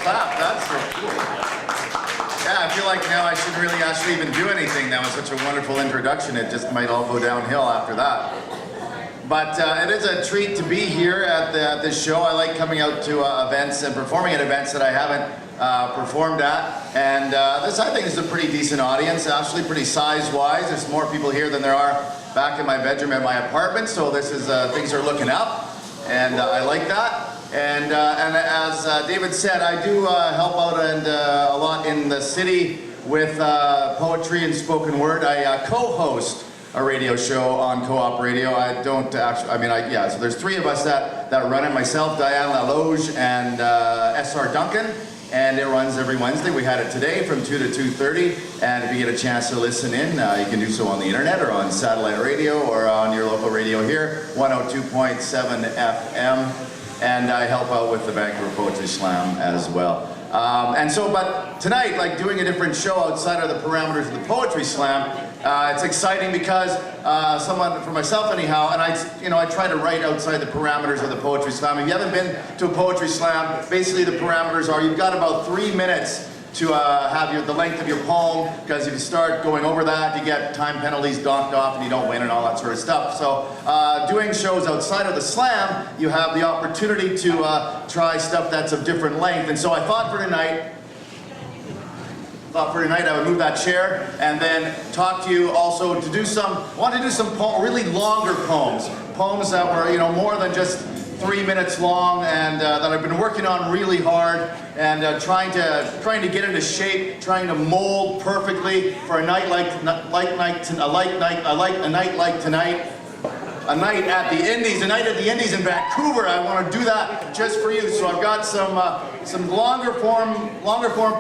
clap. That's so cool. Yeah, I feel like now I shouldn't really actually even do anything. That was such a wonderful introduction. It just might all go downhill after that. But it is a treat to be here at this show. I like coming out to events and performing at events that I haven't performed at. And this, I think, is a pretty decent audience, actually pretty size-wise. There's more people here than there are back in my bedroom at my apartment. So this is, things are looking up, and I like that. And as David said, I do help out a lot in the city with poetry and spoken word. I co-host a radio show on Co-op Radio. I don't actually, yeah, so there's three of us that run it, myself, Diane LaLoge, and S.R. Duncan, and it runs every Wednesday. We had it today from 2 to 2:30, and if you get a chance to listen in, you can do so on the internet or on satellite radio or on your local radio here, 102.7 FM, and I help out with the Vancouver Poetry Slam as well. But tonight, like doing a different show outside of the parameters of the Poetry Slam, it's exciting because for myself anyhow, and I try to write outside the parameters of the Poetry Slam. If you haven't been to a Poetry Slam, basically the parameters are you've got about 3 minutes to have the length of your poem, because if you start going over that, you get time penalties docked off and you don't win and all that sort of stuff. So doing shows outside of the slam, you have the opportunity to try stuff that's of different length. And so I thought for tonight I would move that chair and then talk to you also to do some really longer poems that were more than just 3 minutes long, and that I've been working on really hard and trying to get into shape, trying to mold perfectly for a night like tonight, a night at the Indies in Vancouver. I want to do that just for you. So I've got some longer form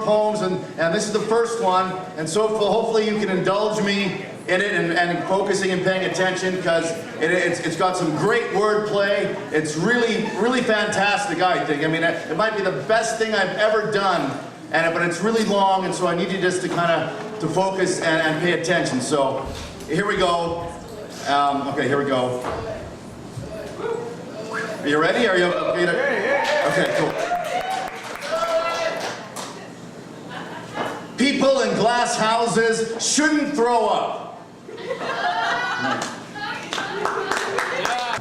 poems, and this is the first one. And so hopefully you can indulge me in it and focusing and paying attention, because it's got some great wordplay. It's really, really fantastic, I think. I mean, it might be the best thing I've ever done, but it's really long, and so I need you just to to focus and pay attention. So here we go. Okay, here we go. Are you ready? Are you okay? Okay, cool. People in glass houses shouldn't throw up.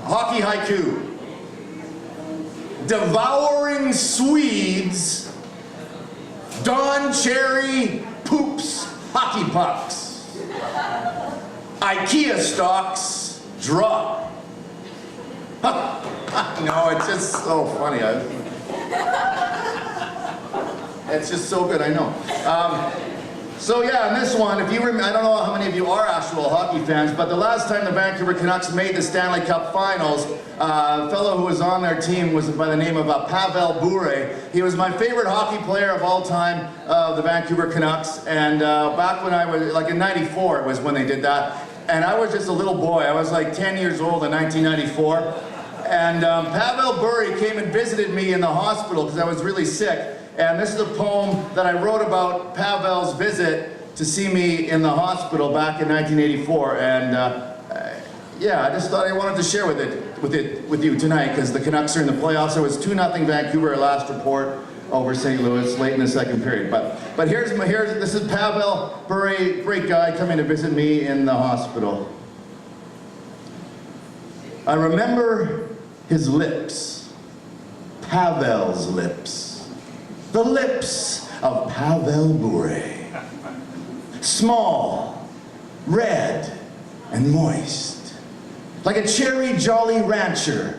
Hockey haiku. Devouring Swedes, Don Cherry poops hockey pucks. IKEA stocks drop. No, it's just so funny. It's just so good, I know. So yeah, in this one, if you remember, I don't know how many of you are actual hockey fans, but the last time the Vancouver Canucks made the Stanley Cup Finals, a fellow who was on their team was by the name of Pavel Bure. He was my favorite hockey player of all time, the Vancouver Canucks, and back when I was, like in '94 was when they did that, and I was just a little boy. I was like 10 years old in 1994, and Pavel Bure came and visited me in the hospital because I was really sick. And this is a poem that I wrote about Pavel's visit to see me in the hospital back in 1984. And yeah, I just thought I wanted to share with you tonight, because the Canucks are in the playoffs. It was 2-0 Vancouver last report over St. Louis late in the second period. But this is Pavel Bure, great guy, coming to visit me in the hospital. I remember his lips, Pavel's lips. The lips of Pavel Bure. Small, red, and moist. Like a cherry Jolly Rancher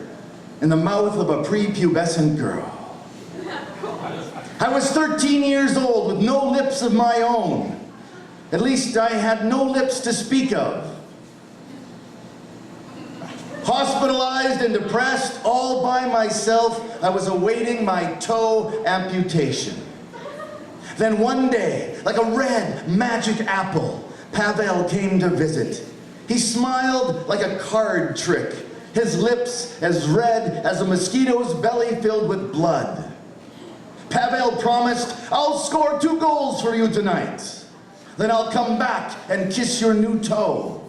in the mouth of a prepubescent girl. I was 13 years old with no lips of my own. At least I had no lips to speak of. Hospitalized and depressed, all by myself, I was awaiting my toe amputation. Then one day, like a red magic apple, Pavel came to visit. He smiled like a card trick, his lips as red as a mosquito's belly filled with blood. Pavel promised, "I'll score 2 goals for you tonight. Then I'll come back and kiss your new toe."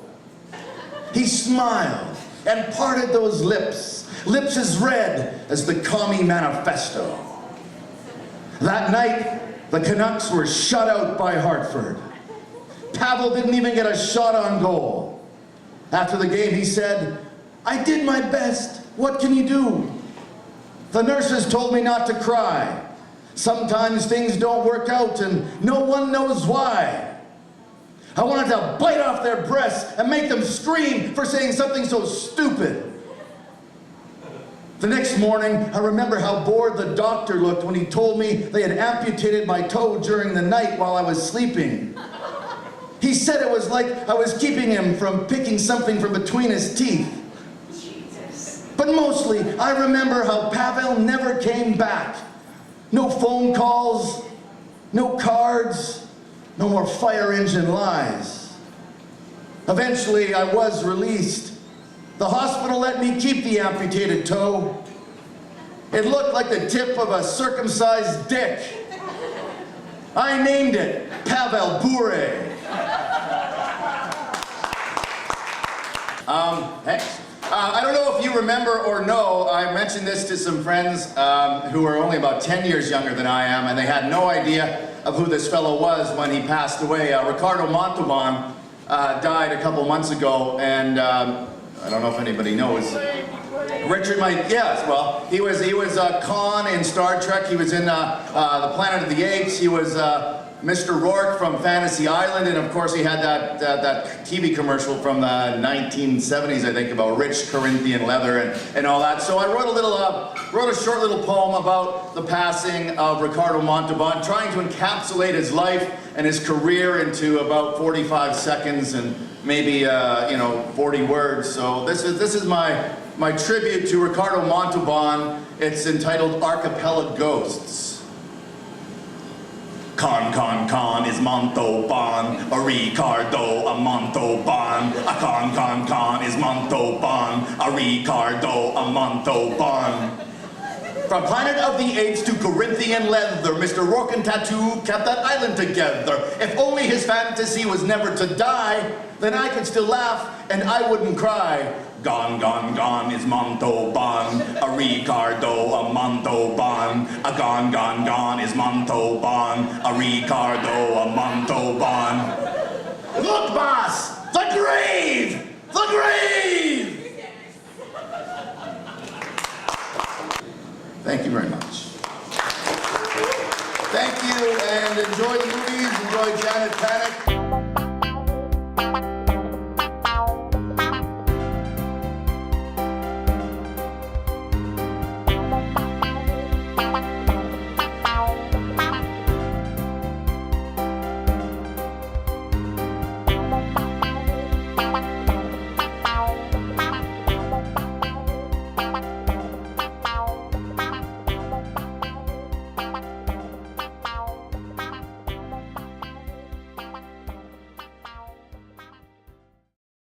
He smiled and parted those lips, lips as red as the Commie Manifesto. That night, the Canucks were shut out by Hartford. Pavel didn't even get a shot on goal. After the game, he said, "I did my best. What can you do? The nurses told me not to cry. Sometimes things don't work out and no one knows why. I wanted to bite off their breasts and make them scream for saying something so stupid." The next morning, I remember how bored the doctor looked when he told me they had amputated my toe during the night while I was sleeping. He said it was like I was keeping him from picking something from between his teeth. But mostly, I remember how Pavel never came back. No phone calls, no cards, no more fire engine lies. Eventually, I was released. The hospital let me keep the amputated toe. It looked like the tip of a circumcised dick. I named it Pavel Bure. Thanks. I don't know if you remember or know, I mentioned this to some friends who are only about 10 years younger than I am, and they had no idea of who this fellow was when he passed away. Ricardo Montalban died a couple months ago, and I don't know if anybody knows. Richard might, yes, well, he was Khan in Star Trek. He was in the Planet of the Apes. He was Mr. Rourke from Fantasy Island, and of course he had that TV commercial from the 1970s, I think, about rich Corinthian leather and all that. So I wrote a short little poem about the passing of Ricardo Montalban, trying to encapsulate his life and his career into about 45 seconds and maybe 40 words. So this is my tribute to Ricardo Montalban. It's entitled Archipelago Ghosts. Con is Montalban, a Ricardo, a Montalban. A con is Montalban, a Ricardo, a Montalban. From Planet of the Apes to Corinthian leather, Mr. Rourke and Tattoo kept that island together. If only his fantasy was never to die, then I could still laugh and I wouldn't cry. Gone is Montalban, a Ricardo, a Montalban. A gone is Montalban, a Ricardo, a Montalban. Look, boss! The grave! The grave! Thank you very much. Thank you, and enjoy the movies, enjoy Janet Panic.